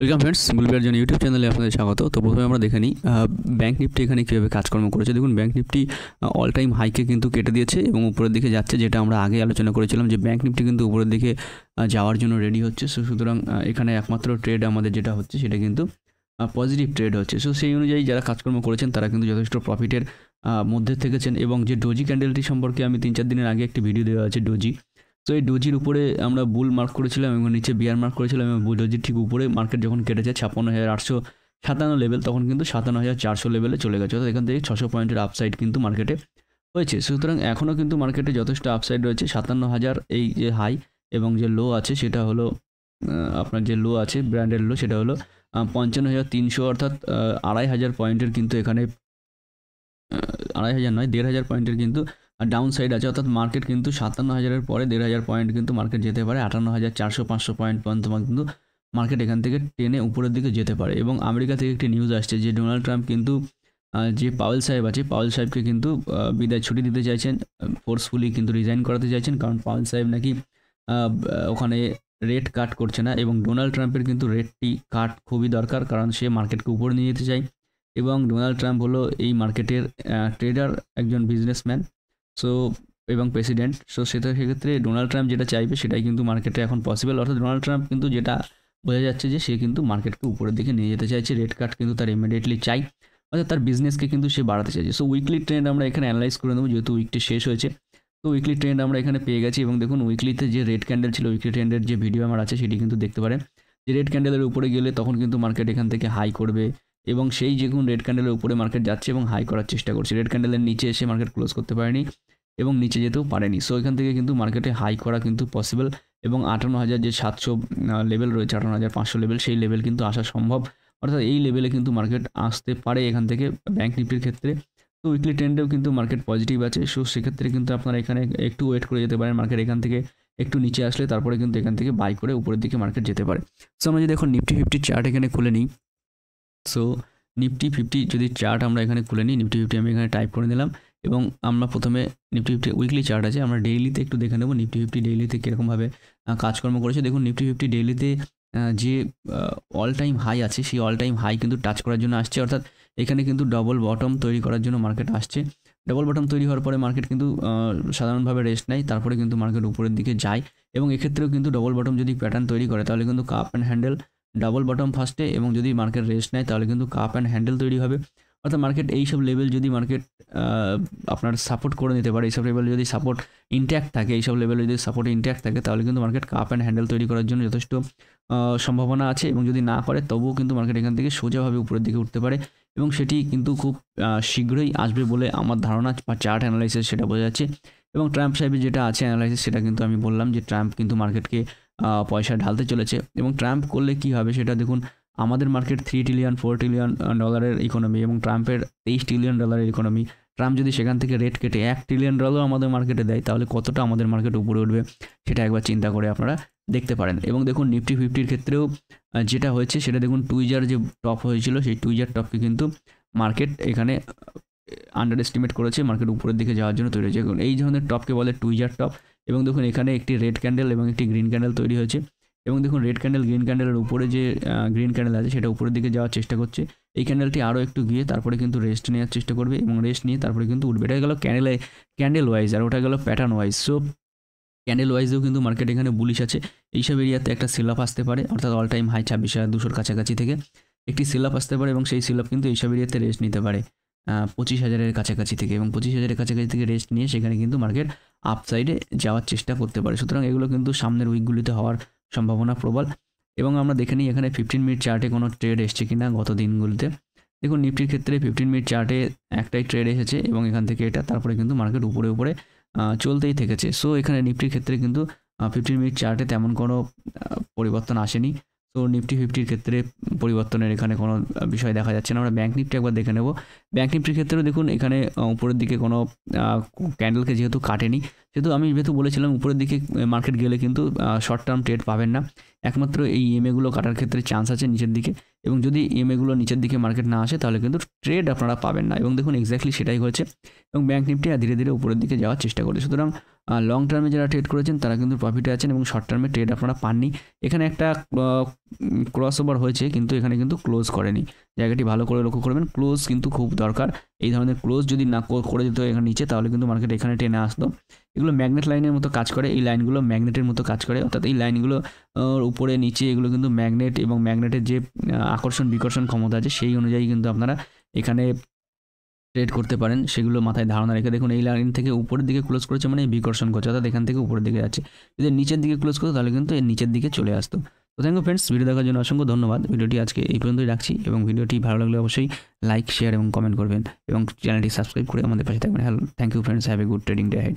Welcome friends, বুলবিয়ার জন্য YouTube চ্যানেলে আপনাদের স্বাগত। তো প্রথমে আমরা দেখে নিই ব্যাঙ্ক নিফটি এখানে কীভাবে কাজকর্ম করেছে। দেখুন, ব্যাঙ্ক নিফটি অল টাইম হাইকে কিন্তু কেটে দিয়েছে এবং উপরের দিকে যাচ্ছে, যেটা আমরা আগে আলোচনা করেছিলাম যে ব্যাঙ্ক নিফটি কিন্তু উপরের দিকে যাওয়ার জন্য রেডি হচ্ছে। সুতরাং এখানে একমাত্র ট্রেড আমাদের যেটা হচ্ছে সেটা কিন্তু পজিটিভ ট্রেড হচ্ছে। সেই অনুযায়ী যারা কাজকর্ম করেছেন তারা কিন্তু যথেষ্ট প্রফিটের মধ্যে থেকেছেন। এবং যে ডোজি ক্যান্ডেলটি সম্পর্কে আমি 3-4 দিনের আগে একটি ভিডিও দেওয়া আছে ডোজি। তো এই ডোজির উপরে আমরা বুল মার্ক করেছিলাম এবং নিচে বিয়ার মার্ক করেছিলাম, এবং ডোজির ঠিক উপরে মার্কেট যখন কেটেছে 56,857 লেভেল, তখন কিন্তু 57,400 লেভেলে চলে গেছে। অর্থাৎ এখান থেকে 600 পয়েন্টের আপসাইড কিন্তু মার্কেটে হয়েছে। সুতরাং এখনও কিন্তু মার্কেটে যথেষ্ট আপসাইড রয়েছে। 57,000 এই যে হাই এবং যে লো আছে সেটা হলো আপনার যে লো আছে ব্র্যান্ডের লো সেটা হলো 55,300, অর্থাৎ 2,500 পয়েন্টের কিন্তু এখানে 2,500 নয় 1,500 পয়েন্টের কিন্তু ডাউন সাইড আছে। অর্থাৎ মার্কেট কিন্তু 57,000-এর পরে 1,500 পয়েন্ট কিন্তু মার্কেট যেতে পারে। 58,400-500 পয়েন্ট পর্যন্ত কিন্তু মার্কেট এখান থেকে টেনে উপরের দিকে যেতে পারে। এবং আমেরিকা থেকে একটি নিউজ আসছে যে ডোনাল্ড ট্রাম্প কিন্তু যে পাওয়েল সাহেব আছে, পাওয়েল সাহেবকে কিন্তু বিদায় ছুটি দিতে চাইছেন, ফোর্সফুলি কিন্তু রিজাইন করাতে চাইছেন, কারণ পাওয়েল সাহেব নাকি ওখানে রেট কাট করছে না। এবং ডোনাল্ড ট্রাম্পের কিন্তু রেটটি কাট খুবই দরকার, কারণ সে মার্কেটকে উপরে নিয়ে যেতে চায়। এবং ডোনাল্ড ট্রাম্প হলো এই মার্কেটের ট্রেডার, একজন বিজনেসম্যান এবং প্রেসিডেন্ট। সেক্ষেত্রে ডোনাল্ড ট্রাম্প যেটা চাইবে সেটাই কিন্তু মার্কেটে এখন পসিবল। অর্থাৎ ডোনাল্ড ট্রাম্প কিন্তু যেটা বোঝা যাচ্ছে যে সে কিন্তু মার্কেটকে উপরের দিকে নিয়ে যেতে চাইছে, রেট কাট কিন্তু তার ইমিডিয়েটলি চাই, অর্থাৎ তার বিজনেসকে কিন্তু সে বাড়াতে চাইছে। উইকলি ট্রেন্ড আমরা এখানে অ্যানালাইজ করে নেবো, যেহেতু উইকটি শেষ হয়েছে। তো উইকলি ট্রেন্ড আমরা এখানে পেয়ে গেছি। এবং দেখুন, উইকলিতে যে রেড ক্যান্ডেল ছিল, উইকলি ট্রেন্ডের যে ভিডিও আমার আছে সেটি কিন্তু দেখতে পারেন। যে রেড ক্যান্ডেলের উপরে গেলে তখন কিন্তু মার্কেট এখান থেকে হাই করবে, এবং সেই যেগুন রেড ক্যান্ডেলের উপরে মার্কেট যাচ্ছে এবং হাই করার চেষ্টা করছে। রেড ক্যান্ডেলের নিচে এসে মার্কেট ক্লোজ করতে পারেনি এবং নিচে যেতেও পারেনি। এখান থেকে কিন্তু মার্কেটে হাই করা কিন্তু পসিবল। এবং 58,700 লেভেল রয়েছে, 58,500 লেভেল, সেই লেভেল কিন্তু আসা সম্ভব। অর্থাৎ এই লেভেলে কিন্তু মার্কেট আসতে পারে এখান থেকে ব্যাঙ্ক নিফটির ক্ষেত্রে। তো উইকলি ট্রেন্ডেও কিন্তু মার্কেট পজিটিভ আছে। সেক্ষেত্রে কিন্তু আপনারা এখানে একটু ওয়েট করে যেতে পারেন। মার্কেট এখান থেকে একটু নিচে আসলে তারপরে কিন্তু এখান থেকে বাই করে উপরের দিকে মার্কেট যেতে পারে। আমরা যদি এখন নিফটি 50 চার্ট এখানে খুলে নিই, নিফটি 50 যদি চার্ট আমরা এখানে খুলে নিই, নিফটি 50 আমি এখানে টাইপ করে নিলাম। এবং আমরা প্রথমে নিফটি 50 উইকলি চার্ট আছে, আমরা ডেইলিতে একটু দেখে নেব নিফটি 50 ডেইলিতে কীরকমভাবে কাজকর্ম করেছে। দেখুন, নিফটি 50 ডেইলিতে যে অল টাইম হাই আছে সেই অল টাইম হাই কিন্তু টাচ করার জন্য আসছে। অর্থাৎ এখানে কিন্তু ডবল বটম তৈরি করার জন্য মার্কেট আসছে। ডবল বটম তৈরি হওয়ার পরে মার্কেট কিন্তু সাধারণভাবে রেস্ট নেয়, তারপরে কিন্তু মার্কেট উপরের দিকে যায়। এবং এক্ষেত্রেও কিন্তু ডবল বটম যদি প্যাটার্ন তৈরি করে তাহলে কিন্তু cup and handle, double bottom ফার্স্টে, এবং যদি মার্কেট রেস্ট নেয় তাহলে কিন্তু কাপ অ্যান্ড হ্যান্ডেল তৈরি হবে। অর্থাৎ মার্কেট এইসব লেভেল যদি মার্কেট আপনার সাপোর্ট করে নিতে পারে, এইসব লেভেল যদি সাপোর্ট ইনট্যাক্ট থাকে, এইসব লেভেলে যদি সাপোর্ট ইনট্যাক্ট থাকে তাহলে কিন্তু মার্কেট কাপ অ্যান্ড হ্যান্ডেল তৈরি করার জন্য যথেষ্ট সম্ভাবনা আছে। এবং যদি না করে তবুও কিন্তু মার্কেট এখান থেকে সোজাভাবে উপরের দিকে উঠতে পারে, এবং সেটি কিন্তু খুব শীঘ্রই আসবে বলে আমার ধারণা বা চার্ট অ্যানালাইসিস সেটা বোঝা যাচ্ছে। এবং ট্রাম্প সাহেবের যেটা আছে অ্যানালাইসিস, সেটা কিন্তু আমি বললাম যে ট্রাম্প কিন্তু মার্কেটকে পয়সা ঢালতে চলেছে। এবং ট্রাম্প করলে কি হবে সেটা দেখুন, আমাদের মার্কেট 3 ট্রিলিয়ন 4 ট্রিলিয়ন ডলারের ইকোনমি এবং ট্রাম্পের 23 ট্রিলিয়ন ডলারের ইকোনমি। ট্রাম্প যদি সেখান থেকে রেট কেটে 1 ট্রিলিয়ন ডলার আমাদের মার্কেটে দেয় তাহলে কতটা আমাদের মার্কেট উপরে উঠবে সেটা একবার চিন্তা করে আপনারা দেখতে পারেন। এবং দেখুন, নিফটি 50-র ক্ষেত্রেও যেটা হয়েছে সেটা দেখুন, টুইজার যে টপ হয়েছিল সেই টুইজার টপকে কিন্তু মার্কেট এখানে আন্ডার এস্টিমেট করেছে, মার্কেট উপরের দিকে যাওয়ার জন্য তৈরি হয়েছে। এই ধরনের টপকে বলে টুইজার টপ। এবং দেখুন, এখানে একটি রেড ক্যান্ডেল এবং একটি গ্রিন ক্যান্ডেল তৈরি হয়েছে। এবং দেখুন, রেড ক্যান্ডেল গ্রিন ক্যান্ডেলের উপরে যে গ্রিন ক্যান্ডেল আছে সেটা উপরের দিকে যাওয়ার চেষ্টা করছে। এই ক্যান্ডেলটি আরও একটু গিয়ে তারপরে কিন্তু রেস্ট নেওয়ার চেষ্টা করবে, এবং রেস্ট নিয়ে তারপরে কিন্তু উঠবে। এটা গেল ক্যান্ডেল ওয়াইজ, আর ওটা গেল প্যাটার্ন ওয়াইজ। ক্যান্ডেল ওয়াইজেও কিন্তু মার্কেট এখানে বুলিশ আছে। এইসব এরিয়াতে একটা সেল আপ আসতে পারে, অর্থাৎ অল টাইম হাই 26,200-র কাছাকাছি থেকে একটি সেল আপ আসতে পারে, এবং সেই সেল আপ কিন্তু এইসব এরিয়াতে রেস্ট নিতে পারে 25,000-এর কাছাকাছি থেকে। এবং 25,000-এর কাছাকাছি থেকে রেস্ট নিয়ে সেখানে কিন্তু মার্কেট আপসাইডে যাওয়ার চেষ্টা করতে পারে। সুতরাং এগুলো কিন্তু সামনের উইকগুলিতে হওয়ার সম্ভাবনা প্রবল। এবং আমরা দেখে নিই এখানে 15 মিনিট চার্টে কোনো ট্রেড এসছে কিনা গত দিনগুলিতে। দেখুন, নিফটির ক্ষেত্রে 15 মিনিট চার্টে একটাই ট্রেড এসেছে, এবং এখান থেকে এটা তারপরে কিন্তু মার্কেট উপরে চলতেই থেকেছে। এখানে নিফটির ক্ষেত্রে কিন্তু 15 মিনিট চার্টে তেমন কোনো পরিবর্তন আসেনি। নিফটি 50-র ক্ষেত্রে পরিবর্তনের এখানে কোনো বিষয় দেখা যাচ্ছে না। আমরা ব্যাঙ্ক নিফটি একবার দেখে নেব। ব্যাঙ্ক নিফটির ক্ষেত্রেও দেখুন, এখানে উপরের দিকে কোনো ক্যান্ডেলকে যেহেতু কাটেনি, আমি বলেছিলাম উপরের দিকে মার্কেট গেলে কিন্তু শর্ট টার্ম ট্রেড পাবেন না। একমাত্র এই ইএমএগুলো কাটার ক্ষেত্রে চান্স আছে নিচের দিকে, এবং যদি ইএমএগুলো নিচের দিকে মার্কেট না আসে তাহলে কিন্তু ট্রেড আপনারা পাবেন না। এবং দেখুন, এক্স্যাক্টলি সেটাই হয়েছে, এবং ব্যাঙ্ক নিফটি ধীরে ধীরে উপরের দিকে যাওয়ার চেষ্টা করে। সুতরাং লং টার্মে যারা ট্রেড করেছেন তারা কিন্তু প্রফিটে আছেন এবং শর্ট টার্মে ট্রেড আপনারা পাননি। এখানে একটা ক্রস ওভার হয়েছে কিন্তু এখানে কিন্তু ক্লোজ করেনি, জায়গাটি ভালো করে লক্ষ্য করবেন। ক্লোজ কিন্তু খুব দরকার, এই ধরনের ক্লোজ যদি না করে দিত এখানে নিচে, তাহলে কিন্তু মার্কেট এখানে টেনে আসতো। এগুলো ম্যাগনেট লাইনের মতো কাজ করে, এই লাইনগুলো ম্যাগনেটের মতো কাজ করে, অর্থাৎ এই লাইনগুলো উপরে নিচে এগুলো কিন্তু ম্যাগনেট, এবং ম্যাগনেটের যে আকর্ষণ বিকর্ষণ ক্ষমতা আছে সেই অনুযায়ী কিন্তু আপনারা এখানে ট্রেড করতে পারেন, সেগুলো মাথায় ধারণা রেখে। দেখুন এই লাইন থেকে উপরের দিকে ক্লোজ করেছে মানে বিকর্ষণ করছে, অর্থাৎ এখান থেকে উপরের দিকে যাচ্ছে। যদি নিচের দিকে ক্লোজ করতো তাহলে কিন্তু এর নিচের দিকে চলে আসতো। তো থ্যাংক ইউ ফ্রেন্ডস, ভিডিও দেখার জন্য অসংখ্য ধন্যবাদ। ভিডিওটি আজকে এই পর্যন্তই রাখছি, এবং ভিডিওটি ভালো লাগলে অবশ্যই লাইক, শেয়ার এবং কমেন্ট করবেন, এবং চ্যানেলটি সাবস্ক্রাইব করে আমাদের পাশে থাকবেন। Hello, thank you friends, have a good trading day head.